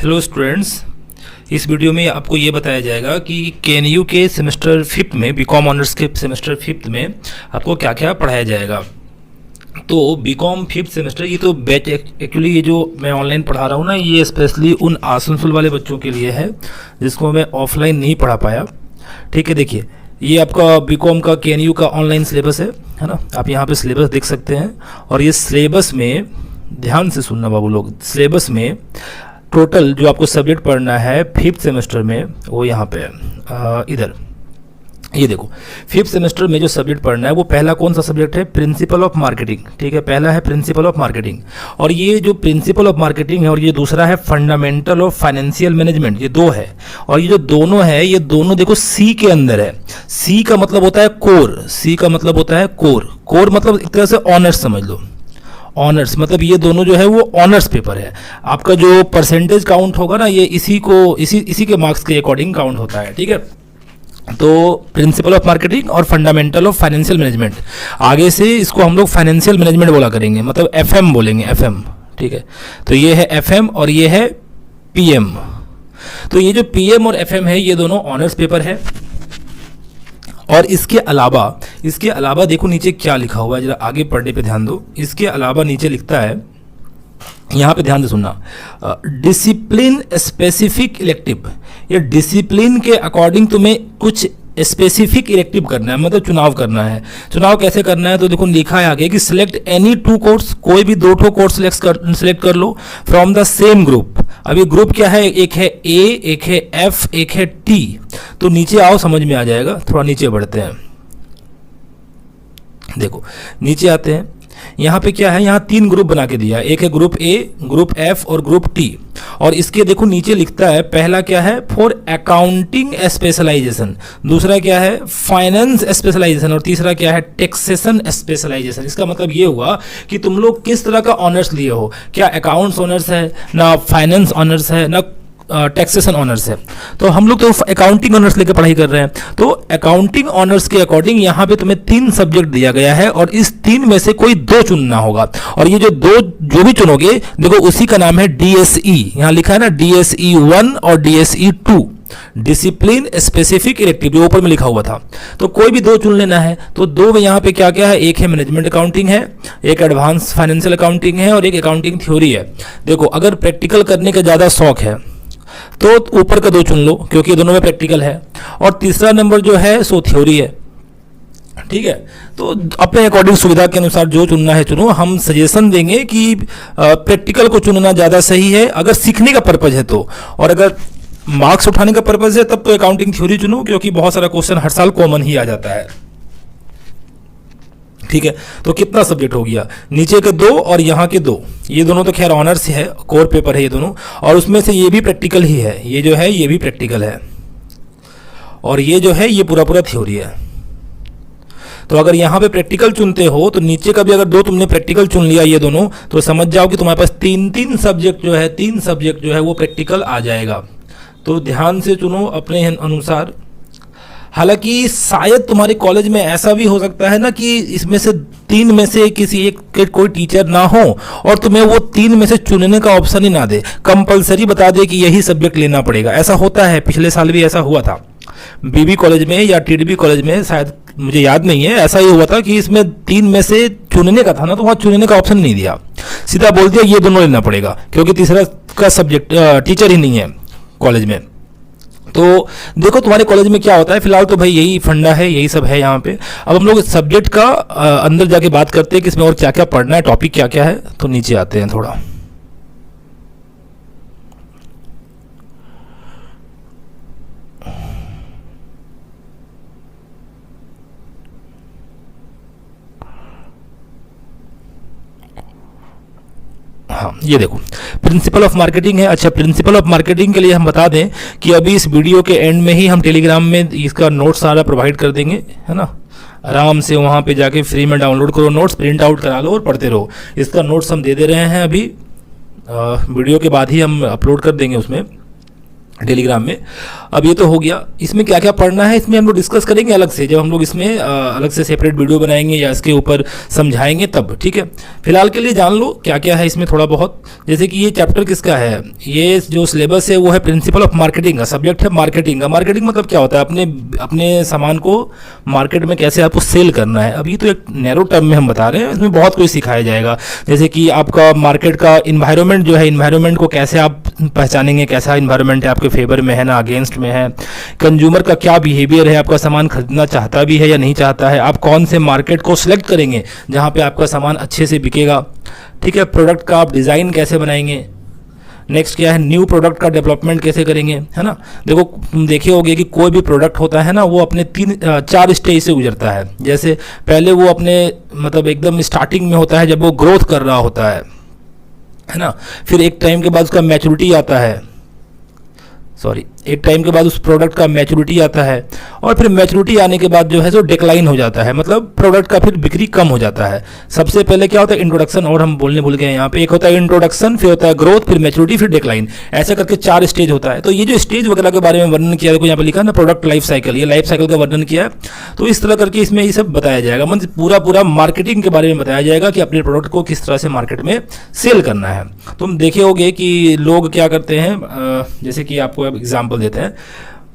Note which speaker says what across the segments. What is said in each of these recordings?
Speaker 1: Hello students, इस video में आपको ये बताया जाएगा कि केएनयू के सेमेस्टर फिफ्थ में बीकॉम ऑनर्स के सेमेस्टर फिफ्थ में आपको क्या क्या पढ़ाया जाएगा। तो बीकॉम फिफ्थ सेमेस्टर ये तो बैच एक्चुअली ये जो मैं ऑनलाइन पढ़ा रहा हूँ ना, ये स्पेशली उन आसनसोल वाले बच्चों के लिए है जिसको मैं ऑफलाइन नहीं पढ़ा पाया। ठीक है, देखिए ये आपका बीकॉम का केएनयू का ऑनलाइन सिलेबस है ना। आप यहाँ पे सिलेबस देख सकते हैं और ये सिलेबस में ध्यान से सुनना बाबू लोग, सिलेबस में टोटल जो आपको सब्जेक्ट पढ़ना है फिफ्थ सेमेस्टर में वो यहाँ पे इधर ये देखो, फिफ्थ सेमेस्टर में जो सब्जेक्ट पढ़ना है वो पहला कौन सा सब्जेक्ट है? Principle of marketing. ठीक है, पहला है प्रिंसिपल ऑफ मार्केटिंग और ये जो प्रिंसिपल ऑफ मार्केटिंग है और ये दूसरा है फंडामेंटल ऑफ फाइनेंशियल मैनेजमेंट, ये दो है। और ये जो दोनों है ये दोनों देखो सी के अंदर है। सी का मतलब होता है कोर, सी का मतलब होता है कोर। कोर मतलब एक तरह से ऑनर्स समझ लो, ऑनर्स मतलब ये दोनों जो है वो ऑनर्स पेपर है। आपका जो परसेंटेज काउंट होगा ना ये इसी के मार्क्स के अकॉर्डिंग काउंट होता है। ठीक है, तो प्रिंसिपल ऑफ मार्केटिंग और फंडामेंटल ऑफ फाइनेंशियल मैनेजमेंट, आगे से इसको हम लोग फाइनेंशियल मैनेजमेंट बोला करेंगे, मतलब एफएम बोलेंगे, एफएम। ठीक है, तो ये है एफएम और ये है पीएम। तो ये जो पीएम और एफएम है ये दोनों ऑनर्स पेपर है। और इसके अलावा देखो नीचे क्या लिखा हुआ है, जरा आगे पढ़ने पे ध्यान दो। इसके अलावा नीचे लिखता है, यहाँ पे ध्यान से सुनना, डिसिप्लिन स्पेसिफिक इलेक्टिव। ये डिसिप्लिन के अकॉर्डिंग तुम्हें कुछ स्पेसिफिक इलेक्टिव करना है, मतलब चुनाव करना है। चुनाव कैसे करना है? तो देखो लिखा है आगे कि सिलेक्ट एनी टू कोर्स, कोई भी दो कोर्स सिलेक्ट कर लो फ्रॉम द सेम ग्रुप। अभी ग्रुप क्या है? एक है ए, एक है एफ, एक है टी। तो नीचे आओ, समझ में आ जाएगा। थोड़ा नीचे बढ़ते हैं, देखो नीचे आते हैं। यहाँ पे क्या है? यहाँ तीन ग्रुप बना के दिया है, एक है ग्रुप ए, ग्रुप एफ और ग्रुप टी। और इसके देखो नीचे लिखता है, पहला क्या है? फॉर अकाउंटिंग स्पेशलाइजेशन, दूसरा क्या है? फाइनेंस स्पेशलाइजेशन और तीसरा क्या है? Taxation specialization. इसका मतलब ये हुआ कि तुम लोग किस तरह का ऑनर्स लिए हो, क्या अकाउंट्स ऑनर्स है, ना फाइनेंस ऑनर्स है, ना टैक्सेशन ऑनर्स है। तो हम लोग तो अकाउंटिंग ऑनर्स लेकर पढ़ाई कर रहे हैं। तो अकाउंटिंग ऑनर्स के अकॉर्डिंग यहाँ पे तुम्हें तीन सब्जेक्ट दिया गया है और इस तीन में से कोई दो चुनना होगा। और ये जो भी चुनोगे देखो उसी का नाम है डीएसई। यहाँ लिखा है ना डीएसई 1 और डीएसई 2, डिसिप्लिन स्पेसिफिक इलेक्टिव, जो ऊपर में लिखा हुआ था। तो कोई भी दो चुन लेना है। तो दो में यहाँ पे क्या क्या है? एक है मैनेजमेंट अकाउंटिंग है, एक एडवांस फाइनेंशियल अकाउंटिंग है और एक अकाउंटिंग थ्योरी है। देखो अगर प्रैक्टिकल करने का ज़्यादा शौक है तो ऊपर का दो चुन लो क्योंकि ये दोनों में प्रैक्टिकल है। और तीसरा नंबर जो है सो थ्योरी है। ठीक है, तो अपने अकॉर्डिंग सुविधा के अनुसार जो चुनना है चुनो। हम सजेशन देंगे कि प्रैक्टिकल को चुनना ज़्यादा सही है अगर सीखने का पर्पज है तो, और अगर मार्क्स उठाने का पर्पज है तब तो अकाउंटिंग थ्योरी चुनो क्योंकि बहुत सारा क्वेश्चन हर साल कॉमन ही आ जाता है। ठीक है, तो कितना सब्जेक्ट हो गया? नीचे के दो और यहाँ के दो, ये दोनों तो खैर ऑनर्स है, कोर पेपर है ये दोनों। और उसमें से ये भी प्रैक्टिकल ही है, ये जो है ये भी प्रैक्टिकल है और ये जो है ये पूरा थ्योरी है। तो अगर यहाँ पे प्रैक्टिकल चुनते हो तो नीचे का भी अगर दो तुमने प्रैक्टिकल चुन लिया ये दोनों, तो समझ जाओ कि तुम्हारे पास तीन सब्जेक्ट जो है वो प्रैक्टिकल आ जाएगा। तो ध्यान से चुनो अपने अनुसार। हालांकि शायद तुम्हारे कॉलेज में ऐसा भी हो सकता है ना कि इसमें से तीन में से किसी एक के कोई टीचर ना हो और तुम्हें वो तीन में से चुनने का ऑप्शन ही ना दे, कंपलसरी बता दे कि यही सब्जेक्ट लेना पड़ेगा। ऐसा होता है, पिछले साल भी ऐसा हुआ था बीबी कॉलेज में या टीडीबी कॉलेज में, शायद मुझे याद नहीं है। ऐसा ही हुआ था कि इसमें तीन में से चुनने का था ना, तो वहाँ चुनने का ऑप्शन नहीं दिया, सीधा बोल दिया ये दोनों लेना पड़ेगा क्योंकि तीसरा का सब्जेक्ट टीचर ही नहीं है कॉलेज में। तो देखो तुम्हारे कॉलेज में क्या होता है। फिलहाल तो भाई यही फंडा है, यही सब है यहाँ पे। अब हम लोग सब्जेक्ट का अंदर जाके बात करते हैं कि इसमें और क्या क्या पढ़ना है, टॉपिक क्या क्या है। तो नीचे आते हैं थोड़ा, हाँ ये देखो प्रिंसिपल ऑफ मार्केटिंग है। अच्छा, प्रिंसिपल ऑफ मार्केटिंग के लिए हम बता दें कि अभी इस वीडियो के एंड में ही हम टेलीग्राम में इसका नोट्स सारा प्रोवाइड कर देंगे, है ना। आराम से वहाँ पे जाके फ्री में डाउनलोड करो नोट्स, प्रिंट आउट करा लो और पढ़ते रहो। इसका नोट्स हम दे रहे हैं अभी, वीडियो के बाद ही हम अपलोड कर देंगे उसमें। टेलीग्राम में। अब ये तो हो गया, इसमें क्या क्या पढ़ना है इसमें हम लोग डिस्कस करेंगे अलग से, जब हम लोग इसमें अलग से सेपरेट वीडियो बनाएंगे या इसके ऊपर समझाएंगे तब, ठीक है। फिलहाल के लिए जान लो क्या क्या है इसमें थोड़ा बहुत। जैसे कि ये चैप्टर किसका है, ये जो सिलेबस है वो है प्रिंसिपल ऑफ मार्केटिंग का, सब्जेक्ट है मार्केटिंग का। मार्केटिंग मतलब क्या होता है, अपने सामान को मार्केट में कैसे आपको सेल करना है। अभी तो एक नैरो टर्म में हम बता रहे हैं, इसमें बहुत कुछ सिखाया जाएगा। जैसे कि आपका मार्केट का इन्वायरमेंट जो है, इन्वायरमेंट को कैसे आप पहचानेंगे, कैसा इन्वायरमेंट है आपके फेवर में है ना अगेंस्ट में है। कंज्यूमर का क्या बिहेवियर है, आपका सामान खरीदना चाहता भी है या नहीं चाहता है। आप कौन से मार्केट को सिलेक्ट करेंगे जहां पे आपका सामान अच्छे से बिकेगा, ठीक है। प्रोडक्ट का आप डिज़ाइन कैसे बनाएंगे। नेक्स्ट क्या है, न्यू प्रोडक्ट का डेवलपमेंट कैसे करेंगे, है ना। देखो तुम देखे होगे कि कोई भी प्रोडक्ट होता है ना, वो अपने 4 स्टेज से गुजरता है। जैसे पहले वो अपने मतलब एकदम स्टार्टिंग में होता है जब वो ग्रोथ कर रहा होता है ना। फिर एक टाइम के बाद उसका मैच्योरिटी आता है, एक टाइम के बाद उस प्रोडक्ट का मैच्योरिटी आता है, और फिर मैच्योरिटी आने के बाद जो है सो डिक्लाइन हो जाता है, मतलब प्रोडक्ट का फिर बिक्री कम हो जाता है। सबसे पहले क्या होता है, इंट्रोडक्शन, और हम बोलने भूल गए यहाँ पे, एक होता है इंट्रोडक्शन, फिर होता है ग्रोथ, फिर मैच्योरिटी, फिर डिक्लाइन। ऐसा करके 4 स्टेज होता है। तो ये जो स्टेज वगैरह के बारे में वर्णन किया, देखो यहाँ पे लिखा है ना प्रोडक्ट लाइफ साइकिल, ये लाइफ साइकिल का वर्णन किया है। तो इस तरह करके इसमें ये सब बताया जाएगा, मतलब पूरा मार्केटिंग के बारे में बताया जाएगा कि अपने प्रोडक्ट को किस तरह से मार्केट में सेल करना है। तुम देखे होगे कि लोग क्या करते हैं, जैसे कि आपको एग्जाम्पल देते हैं।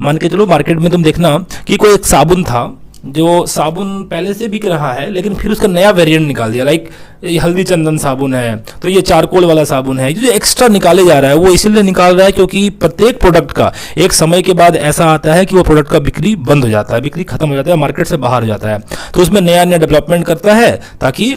Speaker 1: मान के चलो मार्केट में तुम देखना कि कोई एक साबुन था, जो साबुन पहले से बिक रहा है, लेकिन फिर उसका नया वेरिएंट निकाल दिया। लाइक ये हल्दी चंदन साबुन है, तो ये चारकोल वाला साबुन है। जो एक्स्ट्रा निकाले जा रहा है वो इसलिए निकाल रहा है क्योंकि प्रत्येक प्रोडक्ट का एक समय के बाद ऐसा आता है कि वो प्रोडक्ट का बिक्री बंद हो जाता है, बिक्री खत्म हो जाता है, मार्केट से बाहर हो जाता है। तो उसमें नया नया डेवलपमेंट करता है ताकि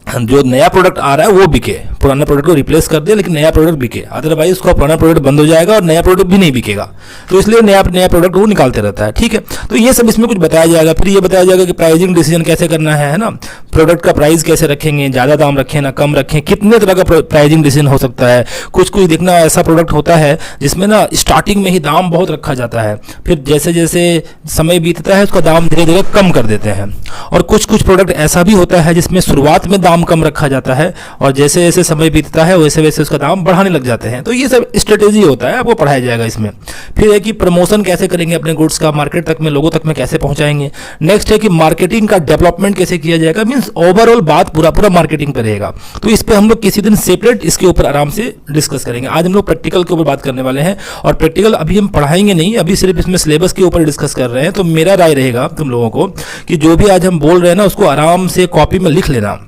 Speaker 1: जो नया प्रोडक्ट आ रहा है वो बिके, पुराना प्रोडक्ट को रिप्लेस कर दे लेकिन नया प्रोडक्ट बिके। अदरवाइज उसका पुराना प्रोडक्ट बंद हो जाएगा और नया प्रोडक्ट भी नहीं बिकेगा, तो इसलिए नया प्रोडक्ट वो निकालते रहता है, ठीक है। तो ये सब इसमें कुछ बताया जाएगा। फिर ये बताया जाएगा कि प्राइसिंग डिसीजन कैसे करना है ना। प्रोडक्ट का प्राइस कैसे रखेंगे, ज़्यादा दाम रखें ना कम रखें, कितने तरह का प्राइसिंग डिसीजन हो सकता है। कुछ देखना ऐसा प्रोडक्ट होता है जिसमें ना स्टार्टिंग में ही दाम बहुत रखा जाता है, फिर जैसे जैसे समय बीतता है उसका दाम धीरे धीरे कम कर देते हैं। और कुछ प्रोडक्ट ऐसा भी होता है जिसमें शुरुआत में दाम कम रखा जाता है और जैसे जैसे समय बीतता है वैसे वैसे उसका दाम बढ़ाने लग जाते हैं। तो ये सब स्ट्रेटेजी होता है, आपको पढ़ाया जाएगा इसमें। फिर है कि प्रमोशन कैसे करेंगे अपने गुड्स का, मार्केट तक में, लोगों तक में कैसे पहुंचाएंगे। नेक्स्ट है कि मार्केटिंग का डेवलपमेंट कैसे किया जाएगा, मींस ओवरऑल बात पूरा मार्केटिंग पर रहेगा। तो इस पर हम लोग किसी दिन सेपरेट इसके ऊपर आराम से डिस्कस करेंगे। आज हम लोग प्रैक्टिकल के ऊपर बात करने वाले हैं, और प्रैक्टिकल अभी हम पढ़ाएंगे नहीं, अभी सिर्फ इसमें सिलेबस के ऊपर डिस्कस कर रहे हैं। तो मेरा राय रहेगा तुम लोगों को कि जो भी आज हम बोल रहे हैं ना उसको आराम से कॉपी में लिख लेना।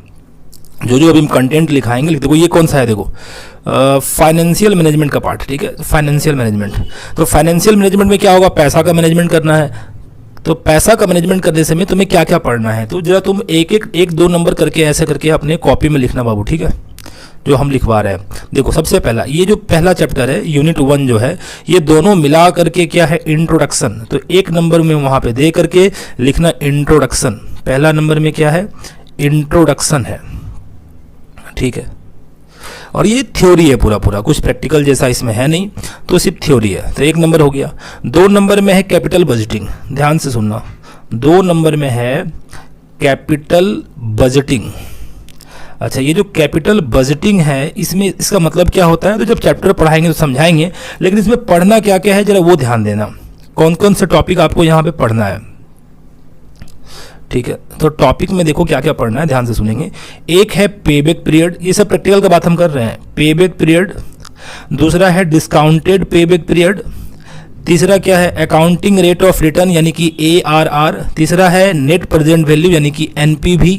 Speaker 1: जो अभी हम कंटेंट लिखाएंगे, देखो ये कौन सा है, देखो फाइनेंशियल मैनेजमेंट का पार्ट, ठीक है। फाइनेंशियल मैनेजमेंट, तो फाइनेंशियल मैनेजमेंट में क्या होगा, पैसा का मैनेजमेंट करना है। तो पैसा का मैनेजमेंट करने समय तुम्हें क्या क्या पढ़ना है, तो जरा तुम एक दो नंबर करके ऐसे करके अपने कॉपी में लिखना बाबू, ठीक है, जो हम लिखवा रहे हैं। देखो सबसे पहला ये जो पहला चैप्टर है यूनिट 1 जो है, ये दोनों मिला करके क्या है, इंट्रोडक्शन। तो 1 नंबर में वहाँ पे दे करके लिखना इंट्रोडक्शन। पहला नंबर में क्या है, इंट्रोडक्शन है, ठीक है। और ये थ्योरी है पूरा, कुछ प्रैक्टिकल जैसा इसमें है नहीं, तो सिर्फ थ्योरी है। तो 1 नंबर हो गया। 2 नंबर में है कैपिटल बजटिंग, ध्यान से सुनना। 2 नंबर में है कैपिटल बजटिंग। अच्छा, ये जो कैपिटल बजटिंग है इसमें इसका मतलब क्या होता है, तो जब चैप्टर पढ़ाएंगे तो समझाएंगे, लेकिन इसमें पढ़ना क्या क्या है जरा वो ध्यान देना। कौन कौन से टॉपिक आपको यहाँ पे पढ़ना है, ठीक है। तो टॉपिक में देखो क्या क्या पढ़ना है, ध्यान से सुनेंगे। एक है पेबैक पीरियड, ये सब प्रैक्टिकल का बात हम कर रहे हैं, पेबैक पीरियड। दूसरा है डिस्काउंटेड पेबैक पीरियड। तीसरा क्या है, अकाउंटिंग रेट ऑफ रिटर्न यानी कि ARR। तीसरा है नेट प्रेजेंट वैल्यू यानी कि NPV।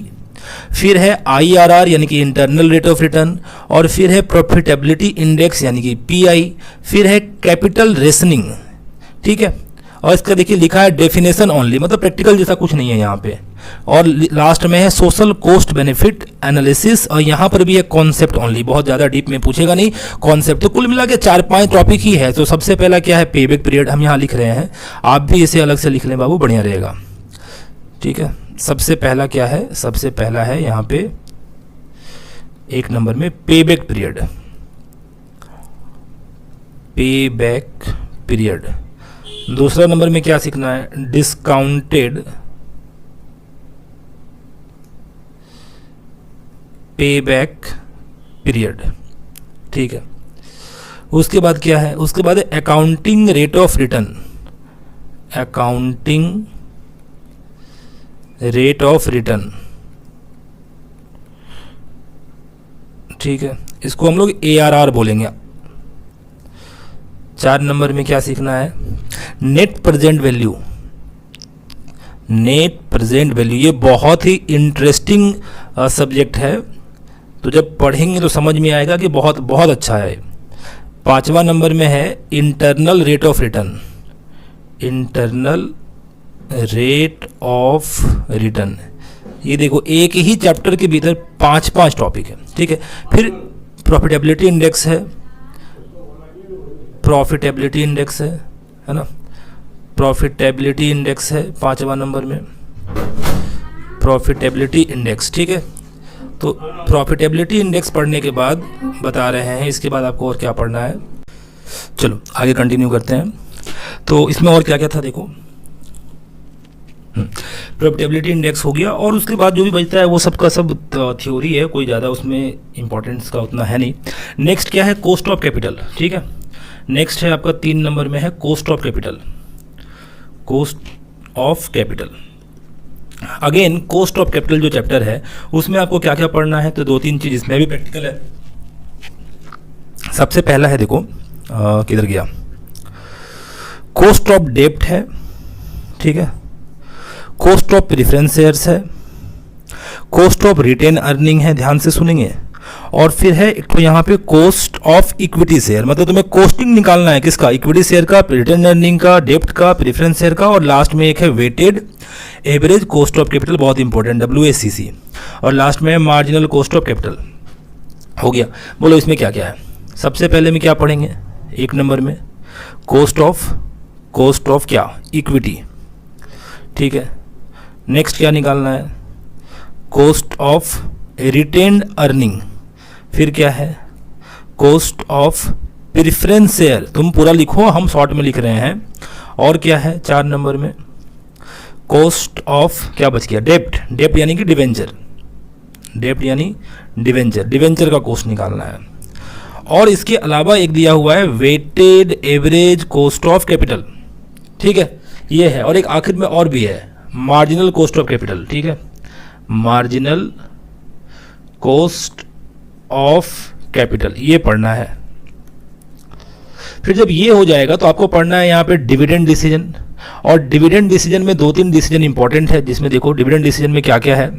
Speaker 1: फिर है IRR यानी कि इंटरनल रेट ऑफ रिटर्न। और फिर है प्रॉफिटेबिलिटी इंडेक्स यानी कि PI। फिर है कैपिटल रेशनिंग, ठीक है। और इसका देखिए लिखा है डेफिनेशन ओनली, मतलब प्रैक्टिकल जैसा कुछ नहीं है यहाँ पे। और लास्ट में है सोशल कॉस्ट बेनिफिट एनालिसिस, और यहाँ पर भी है कॉन्सेप्ट ओनली, बहुत ज़्यादा डीप में पूछेगा नहीं, कॉन्सेप्ट। तो कुल मिला के 4-5 टॉपिक ही है। तो सबसे पहला क्या है, पेबैक पीरियड, हम यहाँ लिख रहे हैं, आप भी इसे अलग से लिख लें बाबू, बढ़िया रहेगा, ठीक है। सबसे पहला क्या है, सबसे पहला है यहाँ पे 1 नंबर में पेबैक पीरियड, पेबैक पीरियड। दूसरा नंबर में क्या सीखना है, डिस्काउंटेड पेबैक पीरियड, ठीक है। उसके बाद क्या है, उसके बाद accounting rate of return, accounting rate of return, ठीक है, इसको हम लोग ARR बोलेंगे। 4 नंबर में क्या सीखना है, net present value, net present value, ये बहुत ही इंटरेस्टिंग सब्जेक्ट है, तो जब पढ़ेंगे तो समझ में आएगा कि बहुत बहुत अच्छा है। 5वां नंबर में है internal rate of return, internal rate of return. ये देखो एक ही चैप्टर के भीतर 5 टॉपिक है, ठीक है। फिर प्रॉफिटेबिलिटी इंडेक्स है, प्रॉफिटेबिलिटी इंडेक्स है ना, प्रॉफिटेबिलिटी इंडेक्स है 5वां नंबर में, प्रॉफिटेबिलिटी इंडेक्स, ठीक है। तो प्रॉफिटेबिलिटी इंडेक्स पढ़ने के बाद बता रहे हैं इसके बाद आपको और क्या पढ़ना है। चलो आगे कंटिन्यू करते हैं। तो इसमें और क्या क्या था देखो, प्रॉफिटेबिलिटी इंडेक्स हो गया, और उसके बाद जो भी बचता है वो सब का सब थ्योरी है, कोई ज़्यादा उसमें इंपॉर्टेंस का उतना है नहीं। नेक्स्ट क्या है, कॉस्ट ऑफ कैपिटल, ठीक है। नेक्स्ट है आपका 3 नंबर में है cost of capital, cost of capital. Again cost of capital जो चैप्टर है उसमें आपको क्या क्या पढ़ना है, तो 2-3 चीज़ इसमें भी प्रैक्टिकल है। सबसे पहला है देखो किधर गया, कॉस्ट ऑफ डेब्ट है, ठीक है, कॉस्ट ऑफ प्रेफरेंस शेयर्स है, कॉस्ट ऑफ रिटेन अर्निंग है, ध्यान से सुनेंगे, और फिर है एक तो यहाँ पे कॉस्ट ऑफ इक्विटी शेयर, मतलब तुम्हें कॉस्टिंग निकालना है किसका, इक्विटी शेयर का, रिटेन अर्निंग का, डेब्ट का, प्रेफरेंस शेयर का, और लास्ट में एक है weighted average cost of capital, बहुत इंपॉर्टेंट, WACC, और लास्ट में मार्जिनल कॉस्ट ऑफ कैपिटल। हो गया, बोलो इसमें क्या क्या है। सबसे पहले में क्या पढ़ेंगे, 1 नंबर में कॉस्ट ऑफ क्या, इक्विटी, ठीक है। नेक्स्ट क्या निकालना है, कॉस्ट ऑफ रिटेन्ड अर्निंग, फिर क्या है, कॉस्ट ऑफ प्रेफरेंस शेयर, तुम पूरा लिखो हम शॉर्ट में लिख रहे हैं, और क्या है 4 नंबर में, कॉस्ट ऑफ क्या बच गया, डेब्ट, डेब्ट यानी कि डिवेंचर, डेब्ट यानी डिवेंचर, डिवेंचर का कॉस्ट निकालना है। और इसके अलावा एक दिया हुआ है weighted average cost of capital, ठीक है, ये है, और एक आखिर में और भी है मार्जिनल कॉस्ट ऑफ कैपिटल, ठीक है, मार्जिनल कॉस्ट ऑफ कैपिटल, ये पढ़ना है। फिर जब ये हो जाएगा तो आपको पढ़ना है यहाँ पे डिविडेंड डिसीजन, और डिविडेंड डिसीजन में 2-3 डिसीजन इंपॉर्टेंट है, जिसमें देखो डिविडेंड डिसीजन में क्या क्या है।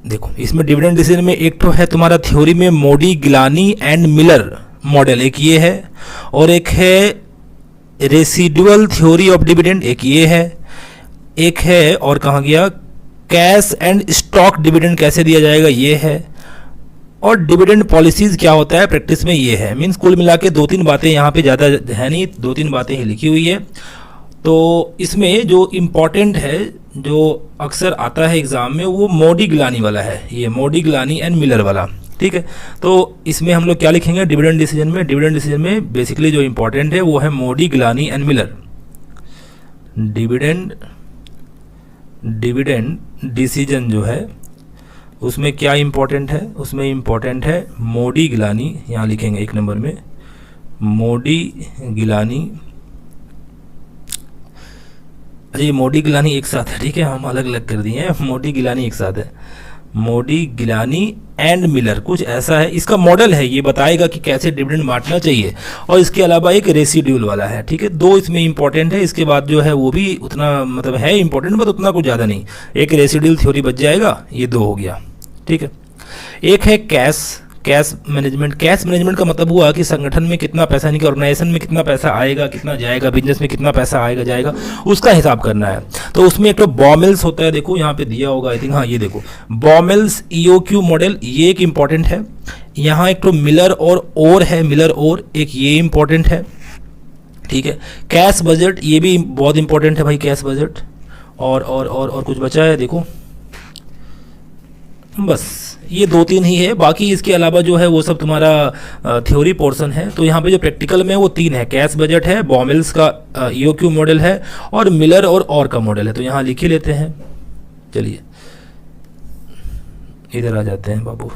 Speaker 1: देखो इसमें डिविडेंड डिसीजन में एक तो है तुम्हारा थ्योरी में मोडी, गिलानी एंड मिलर मॉडल, एक ये है, और एक है रेसिडुअल थ्योरी ऑफ डिविडेंड, एक ये है, एक है और कहाँ गया, कैश एंड स्टॉक डिविडेंड कैसे दिया जाएगा, ये है, और डिविडेंड पॉलिसीज क्या होता है प्रैक्टिस में, ये है। मीन्स कुल मिला के 2-3 बातें यहाँ पे ज़्यादा है नहीं, 2-3 बातें ही लिखी हुई है। तो इसमें जो इम्पॉर्टेंट है, जो अक्सर आता है एग्जाम में, वो मोडी, गिलानी वाला है, ये मोडी, गिलानी एंड मिलर वाला, ठीक है। तो इसमें हम लोग क्या लिखेंगे डिविडेंड डिसीजन में, डिविडेंड डिसीजन में बेसिकली जो इम्पोर्टेंट है वो है Modigliani and Miller. Dividend decision जो है उसमें क्या इम्पोर्टेंट है, उसमें इम्पोर्टेंट है मोडी, गिलानी, यहाँ लिखेंगे 1 नंबर में मोडी, गिलानी, अच्छा ये मोडी, गिलानी एक साथ है, ठीक है, हम अलग अलग कर दिए हैं, मोडी, गिलानी एक साथ है, मोडी, गिलानी एंड मिलर, कुछ ऐसा है। इसका मॉडल है, ये बताएगा कि कैसे डिविडेंड बांटना चाहिए, और इसके अलावा एक रेसिड्यूल वाला है, ठीक है। 2 इसमें इंपॉर्टेंट है, इसके बाद जो है वो भी उतना मतलब है इंपॉर्टेंट, बट उतना कुछ ज़्यादा नहीं, एक रेसिड्यूल थ्योरी बच जाएगा, ये 2 हो गया, ठीक है। एक है कैश मैनेजमेंट। कैश मैनेजमेंट का मतलब हुआ कि संगठन में कितना पैसा, यानी कि ऑर्गेनाइजेशन में कितना पैसा आएगा, कितना जाएगा, बिजनेस में कितना पैसा आएगा जाएगा, उसका हिसाब करना है। तो उसमें एक तो बॉमेल्स होता है, देखो यहाँ पे दिया होगा आई थिंक, हाँ ये देखो बॉमेल्स EOQ मॉडल, ये एक इम्पॉर्टेंट है। यहाँ एक तो मिलर और है, मिलर और एक ये इम्पॉर्टेंट है, ठीक है। कैश बजट, ये भी बहुत इंपॉर्टेंट है भाई, कैश बजट, और कुछ बचा है देखो, बस ये 2-3 ही है, बाकी इसके अलावा जो है वो सब तुम्हारा थ्योरी पोर्शन है। तो यहाँ पे जो प्रैक्टिकल में है वो 3 है, कैश बजट है, बॉमेल्स का EOQ मॉडल है, और मिलर और का मॉडल है। तो यहाँ लिख ही लेते हैं, चलिए इधर आ जाते हैं बाबू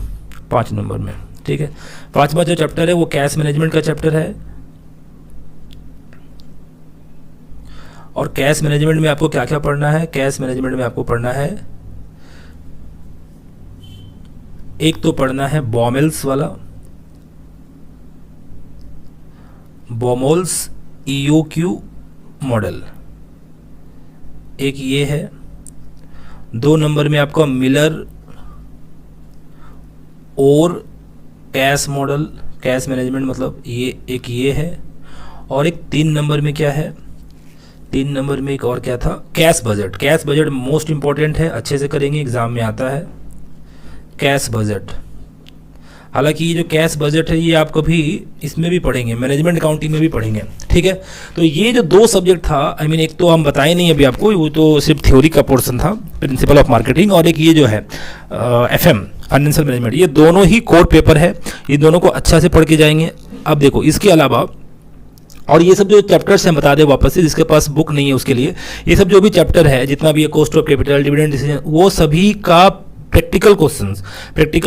Speaker 1: 5 नंबर में, ठीक है। 5वां जो चैप्टर है वो कैश मैनेजमेंट का चैप्टर है, और कैश मैनेजमेंट में आपको क्या क्या पढ़ना है? कैश मैनेजमेंट में आपको पढ़ना है, एक तो पढ़ना है बॉमेल्स वाला, बॉमोल्स EOQ मॉडल, एक ये है। 2 नंबर में आपका मिलर और कैश मॉडल, कैश मैनेजमेंट मतलब ये एक ये है, और एक 3 नंबर में क्या है? 3 नंबर में एक और क्या था? Cash budget. Cash budget most important है, अच्छे से करेंगे, एग्जाम में आता है कैश बजट। हालांकि ये जो कैश बजट है ये आप कभी इसमें भी पढ़ेंगे, मैनेजमेंट अकाउंटिंग में भी पढ़ेंगे, ठीक है। तो ये जो 2 सब्जेक्ट था, आई मीन एक तो हम बताए नहीं अभी आपको, वो तो सिर्फ थ्योरी का पोर्शन था, प्रिंसिपल ऑफ मार्केटिंग, और एक ये जो है FM फाइनेंशियल मैनेजमेंट, ये दोनों ही कोर पेपर है, ये दोनों को अच्छा से पढ़ के जाएंगे। अब देखो इसके अलावा और ये सब जो चैप्टर्स हैं बता दे वापस से, जिसके पास बुक नहीं है उसके लिए, ये सब जो भी चैप्टर है जितना भी है, cost of capital, dividend decision, वो सभी का प्रैक्टिकल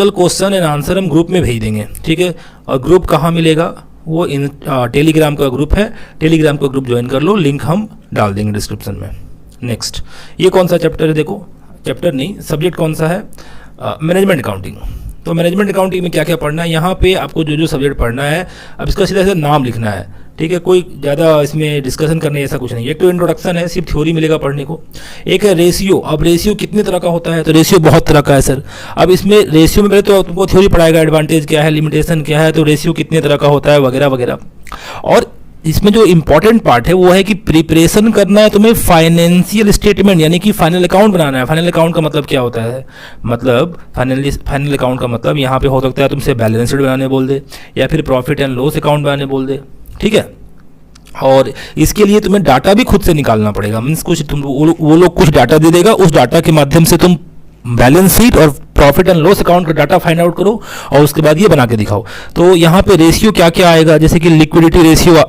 Speaker 1: क्वेश्चन एंड आंसर हम ग्रुप में भेज देंगे, ठीक है। और ग्रुप कहाँ मिलेगा? वो इन टेलीग्राम का ग्रुप है, टेलीग्राम का ग्रुप ज्वाइन कर लो, लिंक हम डाल देंगे डिस्क्रिप्शन में। नेक्स्ट, ये कौन सा चैप्टर है? देखो चैप्टर नहीं, सब्जेक्ट कौन सा है? Management accounting. तो मैनेजमेंट अकाउंटिंग में क्या क्या पढ़ना है? यहाँ पे आपको जो जो सब्जेक्ट पढ़ना है, अब इसका सीधा सीधा नाम लिखना है, ठीक है। कोई ज़्यादा इसमें डिस्कशन करने ऐसा कुछ नहीं है। एक तो इंट्रोडक्शन है, सिर्फ थ्योरी मिलेगा पढ़ने को। एक है रेशियो। अब रेशियो कितने तरह का होता है? तो रेशियो बहुत तरह का है सर। अब इसमें रेशियो में पहले तो तुमको थ्योरी पढ़ाएगा, एडवांटेज क्या है, लिमिटेशन क्या है, तो रेशियो कितने तरह का होता है वगैरह वगैरह। और इसमें जो इंपॉर्टेंट पार्ट है वो है कि प्रिपरेशन करना है तुम्हें फाइनेंशियल स्टेटमेंट, यानी कि फाइनल अकाउंट बनाना है। फाइनल अकाउंट का मतलब क्या होता है? मतलब फाइनल अकाउंट का मतलब यहाँ पे हो सकता है तुमसे बैलेंस शीट बनाने बोल दे, या फिर प्रॉफिट एंड लॉस अकाउंट बनाने बोल दे, ठीक है। और इसके लिए तुम्हें डाटा भी खुद से निकालना पड़ेगा, मीन्स कुछ तुम वो लोग कुछ डाटा दे देगा, उस डाटा के माध्यम से तुम बैलेंस शीट और प्रॉफिट एंड लॉस अकाउंट का डाटा फाइंड आउट करो, और उसके बाद ये बना के दिखाओ। तो यहाँ पे रेशियो क्या क्या आएगा? जैसे कि लिक्विडिटी रेशियो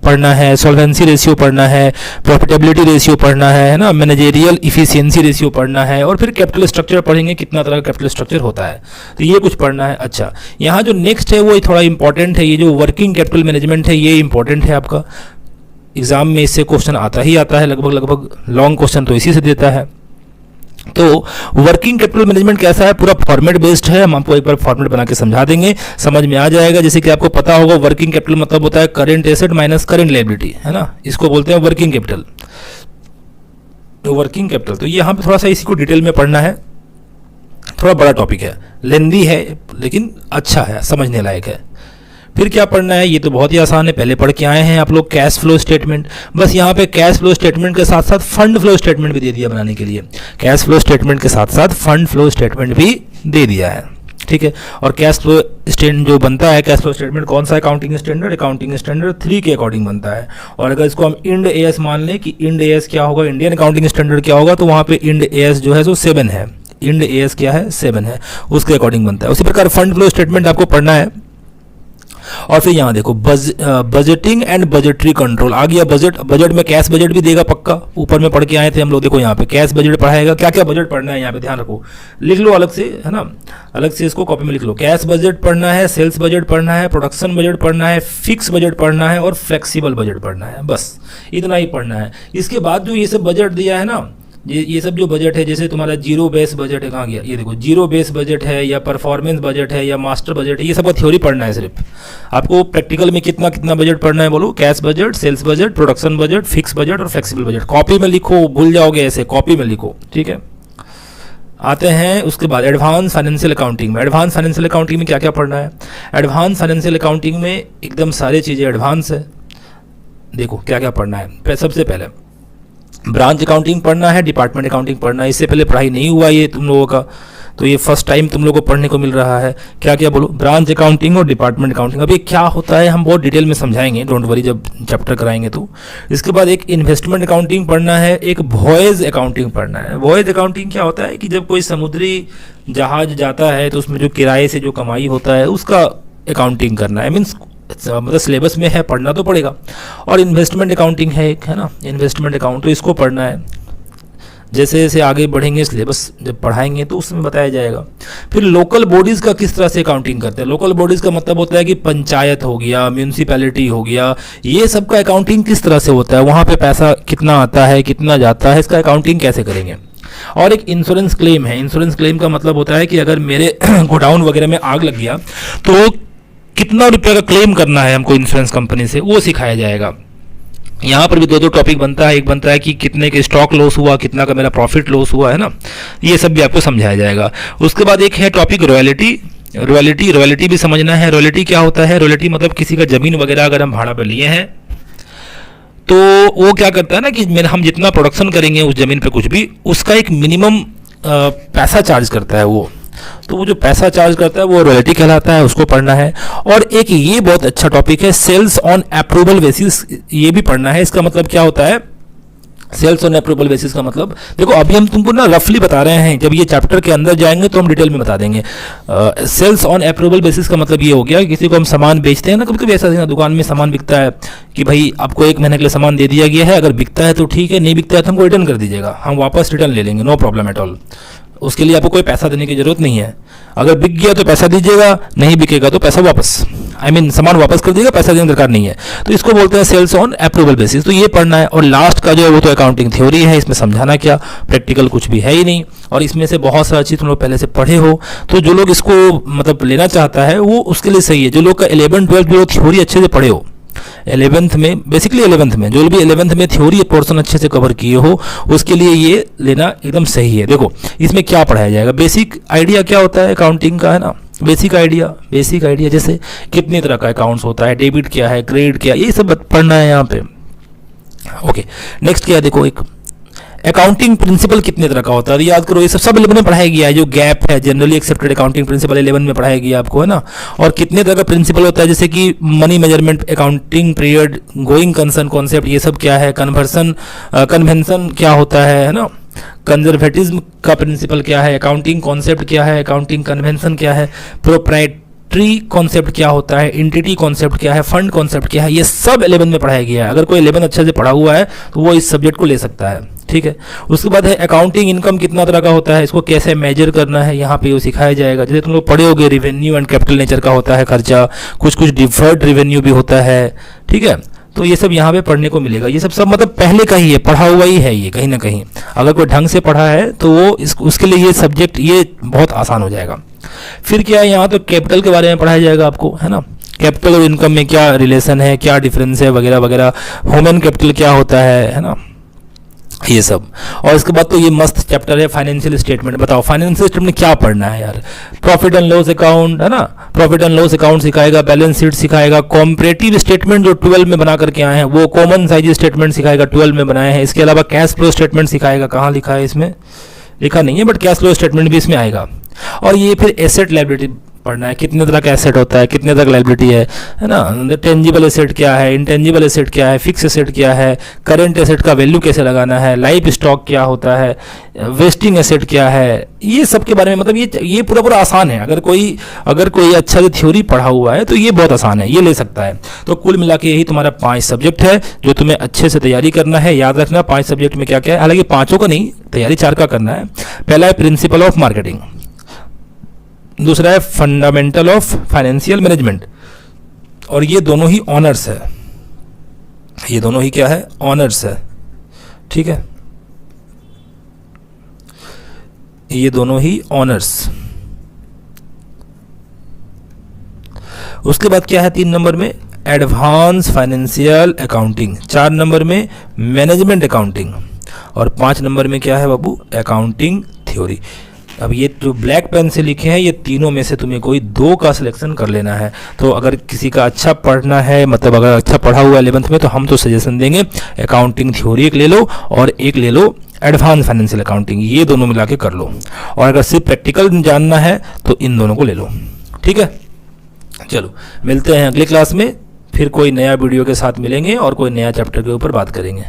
Speaker 1: पढ़ना है, सॉल्वेंसी रेशियो पढ़ना है, प्रॉफिटेबिलिटी रेशियो पढ़ना है ना, मैनेजेरियल इफिशियंसी रेशियो पढ़ना है, और फिर कैपिटल स्ट्रक्चर पढ़ेंगे, कितना तरह का कैपिटल स्ट्रक्चर होता है, तो ये कुछ पढ़ना है। अच्छा, यहाँ जो नेक्स्ट है वो थोड़ा इंपॉर्टेंट है, ये जो वर्किंग कैपिटल मैनेजमेंट है ये इंपॉर्टेंट है आपका, एग्जाम में इससे क्वेश्चन आता ही आता है, लगभग लॉन्ग क्वेश्चन तो इसी से देता है। तो वर्किंग कैपिटल मैनेजमेंट कैसा है? पूरा फॉर्मेट बेस्ड है, हम आपको एक बार फॉर्मेट बना के समझा देंगे, समझ में आ जाएगा। जैसे कि आपको पता होगा वर्किंग कैपिटल मतलब होता है current asset minus current liability, है ना, इसको बोलते हैं वर्किंग कैपिटल। तो वर्किंग कैपिटल, तो यहाँ पे थोड़ा सा इसी को डिटेल में पढ़ना है, थोड़ा बड़ा टॉपिक है, लेंदी है लेकिन अच्छा है, समझने लायक है। फिर क्या पढ़ना है? ये तो बहुत ही आसान है, पहले पढ़ के आए हैं आप लोग, कैश फ्लो स्टेटमेंट। बस यहाँ पे कैश फ्लो स्टेटमेंट के साथ साथ फंड फ्लो स्टेटमेंट भी दे दिया बनाने के लिए, कैश फ्लो स्टेटमेंट के साथ साथ फंड फ्लो स्टेटमेंट भी दे दिया है, ठीक है। और कैश फ्लो स्टेटमेंट जो बनता है, कैश फ्लो स्टेटमेंट कौन सा? अकाउंटिंग स्टैंडर्ड 3 के अकॉर्डिंग बनता है। और अगर इसको हम इंड AS मान लें कि इंड AS क्या होगा, इंडियन अकाउंटिंग स्टैंडर्ड क्या होगा, तो वहाँ पे इंड AS जो है सो 7 है, इंड AS क्या है? 7 है, उसके अकॉर्डिंग बनता है। उसी प्रकार फंड फ्लो स्टेटमेंट आपको पढ़ना है। और फिर यहाँ देखो बजटिंग एंड बजटरी कंट्रोल आ गया। बजट में कैश बजट भी देगा पक्का, ऊपर में पढ़ के आए थे हम लोग। देखो यहाँ पे कैश बजट पढ़ाएगा, क्या क्या बजट पढ़ना है यहाँ पे ध्यान रखो, लिख लो अलग से, है ना, अलग से इसको कॉपी में लिख लो। कैश बजट पढ़ना है, सेल्स बजट पढ़ना है, प्रोडक्शन बजट पढ़ना है, फिक्स बजट पढ़ना है, और फ्लेक्सिबल बजट पढ़ना है, बस इतना ही पढ़ना है। इसके बाद जो ये सब बजट दिया है ना, ये सब जो बजट है, जैसे तुम्हारा जीरो बेस बजट है, कहाँ गया ये देखो, जीरो बेस बजट है या परफॉर्मेंस बजट है या मास्टर बजट है, ये सब का थ्योरी पढ़ना है सिर्फ। आपको प्रैक्टिकल में कितना कितना बजट पढ़ना है बोलो? Cash budget, sales budget, production budget, fix budget और फ्लेक्सिबल बजट। कॉपी में लिखो, भूल जाओगे ऐसे, कॉपी में लिखो, ठीक है। आते हैं उसके बाद एडवांस फाइनेंशियल अकाउंटिंग में। एडवांस फाइनेंशियल अकाउंटिंग में क्या क्या पढ़ना है? एडवांस फाइनेंशियल अकाउंटिंग में एकदम सारी चीज़ें एडवांस है। देखो क्या क्या पढ़ना है। सबसे पहले ब्रांच अकाउंटिंग पढ़ना है, डिपार्टमेंट अकाउंटिंग पढ़ना है। इससे पहले पढ़ाई नहीं हुआ ये तुम लोगों का, तो ये फर्स्ट टाइम तुम लोगों को पढ़ने को मिल रहा है। क्या क्या बोलो? ब्रांच अकाउंटिंग और डिपार्टमेंट अकाउंटिंग। अब ये क्या होता है हम बहुत डिटेल में समझाएंगे, डोंट वरी, जब चैप्टर कराएंगे तो। इसके बाद एक इन्वेस्टमेंट अकाउंटिंग पढ़ना है, एक वॉयज अकाउंटिंग पढ़ना है। वॉयज अकाउंटिंग क्या होता है कि जब कोई समुद्री जहाज जाता है तो उसमें जो किराए से जो कमाई होता है उसका अकाउंटिंग करना है, मीन्स मतलब सिलेबस में है, पढ़ना तो पड़ेगा। और इन्वेस्टमेंट अकाउंटिंग है एक, है ना, इन्वेस्टमेंट अकाउंट, तो इसको पढ़ना है। जैसे जैसे आगे बढ़ेंगे सिलेबस जब पढ़ाएंगे तो उसमें बताया जाएगा। फिर लोकल बॉडीज़ का किस तरह से अकाउंटिंग करते हैं। लोकल बॉडीज़ का मतलब होता है कि पंचायत हो गया, म्यूनसिपैलिटी हो गया, ये सब का अकाउंटिंग किस तरह से होता है, वहाँ पे पैसा कितना आता है, कितना जाता है, इसका अकाउंटिंग कैसे करेंगे। और एक इंश्योरेंस क्लेम है। इंश्योरेंस क्लेम का मतलब होता है कि अगर मेरे गोडाउन वगैरह में आग लग गया तो कितना रुपये का क्लेम करना है हमको इंश्योरेंस कंपनी से, वो सिखाया जाएगा। यहाँ पर भी दो टॉपिक बनता है। एक बनता है कि कितने के स्टॉक लॉस हुआ, कितना का मेरा प्रॉफिट लॉस हुआ, है ना, ये सब भी आपको समझाया जाएगा। उसके बाद एक है टॉपिक रॉयल्टी। रॉयल्टी भी समझना है। रॉयल्टी क्या होता है। रॉयल्टी मतलब किसी का ज़मीन वगैरह अगर हम भाड़ा पर लिए हैं तो वो क्या करता है ना कि हम जितना प्रोडक्शन करेंगे उस ज़मीन पे कुछ भी, उसका एक मिनिमम पैसा चार्ज करता है वो। तो वो जो पैसा चार्ज करता है वो रॉयल्टी कहलाता है, उसको पढ़ना है। और एक ये बहुत अच्छा टॉपिक है सेल्स ऑन अप्रूवल बेसिस, ये भी पढ़ना है। इसका मतलब क्या होता है सेल्स ऑन अप्रूवल बेसिस का मतलब, देखो अभी हम तुमको ना रफली बता रहे हैं, जब ये चैप्टर के अंदर जाएंगे तो हम डिटेल में बता देंगे। सेल्स ऑन अप्रूवल बेसिस का मतलब ये हो गया कि किसी को हम सामान बेचते हैं ना, कभी कभी ऐसा ना दुकान में सामान बिकता है कि भाई आपको 1 महीने के लिए सामान दे दिया गया है, अगर बिकता है तो ठीक है, नहीं बिकता है तो हमको रिटर्न कर दीजिएगा, हम वापस रिटर्न ले लेंगे, नो प्रॉब्लम एट ऑल। उसके लिए आपको कोई पैसा देने की जरूरत नहीं है। अगर बिक गया तो पैसा दीजिएगा, नहीं बिकेगा तो पैसा वापस, सामान वापस कर दीजिएगा, पैसा देने की दरकार नहीं है। तो इसको बोलते हैं सेल्स ऑन अप्रूवल बेसिस। तो ये पढ़ना है। और लास्ट का जो है वो तो अकाउंटिंग थ्योरी है, इसमें समझाना क्या, प्रैक्टिकल कुछ भी है ही नहीं। और इसमें से बहुत सारा चीज़ तुम लोग पहले से पढ़े हो, तो जो लोग इसको मतलब लेना चाहता है वो उसके लिए सही है। जो लोग का 11th 12th जो थ्योरी अच्छे से पढ़े हो, 11th में बेसिकली 11th में जो भी 11th में थ्योरी पोर्शन अच्छे से कवर किए हो, उसके लिए ये लेना एकदम सही है। देखो इसमें क्या पढ़ाया जाएगा, बेसिक आइडिया क्या होता है अकाउंटिंग का, है ना, बेसिक आइडिया जैसे कितने तरह का अकाउंट्स होता है, डेबिट क्या है, क्रेडिट क्या है, ये सब पढ़ना है यहाँ पे। ओके, नेक्स्ट क्या है, देखो एक अकाउंटिंग प्रिंसिपल कितने तरह का होता है, याद करो ये सब 11 में पढ़ाया गया है। जो गैप है, जनरली एक्सेप्टेड अकाउंटिंग प्रिंसिपल 11 में पढ़ाया गया आपको, है ना। और कितने तरह का प्रिंसिपल होता है, जैसे कि money measurement, accounting period, going concern concept, ये सब क्या है, कन्वेंशन क्या होता है ना, कंजर्वेटिज्म का प्रिंसिपल क्या है, अकाउंटिंग कॉन्सेप्ट क्या है, अकाउंटिंग कन्वेंशन क्या है, प्रोप्राइटरी कॉन्सेप्ट क्या होता है, एंटिटी कॉन्सेप्ट क्या है, फंड कॉन्सेप्ट क्या है, ये सब 11 में पढ़ाया गया है। अगर कोई 11 अच्छे से पढ़ा हुआ है तो वो इस सब्जेक्ट को ले सकता है, ठीक है। उसके बाद है अकाउंटिंग इनकम कितना तरह का होता है, इसको कैसे मेजर करना है, यहाँ पे वो सिखाया जाएगा। जैसे तुम लोग पढ़े होगे रिवेन्यू एंड कैपिटल नेचर का होता है खर्चा, कुछ डिफर्ड रिवेन्यू भी होता है, ठीक है। तो ये सब यहाँ पे पढ़ने को मिलेगा। ये सब मतलब पहले का ही है, पढ़ा हुआ ही है ये कहीं ना कहीं। अगर कोई ढंग से पढ़ा है तो वो उसके लिए ये सब्जेक्ट ये बहुत आसान हो जाएगा। फिर क्या है, यहाँ तो कैपिटल के बारे में पढ़ाया जाएगा आपको, है ना। कैपिटल और इनकम में क्या रिलेशन है, क्या डिफरेंस है वगैरह वगैरह, ह्यूमन कैपिटल क्या होता है ना, ये सब। और इसके बाद तो ये मस्त चैप्टर है फाइनेंशियल स्टेटमेंट। बताओ फाइनेंशियल स्टेटमेंट क्या पढ़ना है यार, प्रॉफिट एंड लॉस अकाउंट, है ना, प्रॉफिट एंड लॉस अकाउंट सिखाएगा, बैलेंस शीट सिखाएगा, कॉम्परेटिव स्टेटमेंट जो 12 में बना करके आए हैं वो कॉमन साइज स्टेटमेंट सिखाएगा, 12 में बनाए हैं। इसके अलावा कैश फ्लो स्टेटमेंट सिखाएगा, कहाँ लिखा है, इसमें लिखा नहीं है बट कैश फ्लो स्टेटमेंट भी इसमें आएगा। और ये फिर एसेट लायबिलिटी पढ़ना है, कितने तरह का एसेट होता है, कितने तरह का लायबिलिटी है ना, टेंजिबल एसेट क्या है, इंटेंजिबल एसेट क्या है, फिक्स एसेट क्या है, करंट एसेट का वैल्यू कैसे लगाना है, लाइफ स्टॉक क्या होता है, वेस्टिंग एसेट क्या है, ये सब के बारे में मतलब ये पूरा आसान है। अगर कोई अच्छा से थ्योरी पढ़ा हुआ है तो ये बहुत आसान है, ये ले सकता है। तो कुल मिला के यही तुम्हारा 5 सब्जेक्ट है जो तुम्हें अच्छे से तैयारी करना है। याद रखना 5 सब्जेक्ट में क्या क्या है, हालांकि 5 का नहीं, तैयारी 4 का करना है। पहला है प्रिंसिपल ऑफ मार्केटिंग, दूसरा है फंडामेंटल ऑफ फाइनेंशियल मैनेजमेंट, और ये दोनों ही ऑनर्स है, ये दोनों ही क्या है, ऑनर्स है, ठीक है, ये दोनों ही ऑनर्स। उसके बाद क्या है 3 नंबर में एडवांस फाइनेंशियल अकाउंटिंग, 4 नंबर में मैनेजमेंट अकाउंटिंग, और 5 नंबर में क्या है बाबू, अकाउंटिंग थ्योरी। अब ये जो ब्लैक पेन से लिखे हैं ये तीनों में से तुम्हें कोई 2 का सिलेक्शन कर लेना है। तो अगर किसी का अच्छा पढ़ना है, मतलब अगर अच्छा पढ़ा हुआ है 11th में, तो हम तो सजेशन देंगे अकाउंटिंग थ्योरी एक ले लो और एक ले लो एडवांस फाइनेंशियल अकाउंटिंग, ये दोनों मिला के कर लो। और अगर सिर्फ प्रैक्टिकल जानना है तो इन दोनों को ले लो, ठीक है। चलो मिलते हैं अगले क्लास में, फिर कोई नया वीडियो के साथ मिलेंगे और कोई नया चैप्टर के ऊपर बात करेंगे।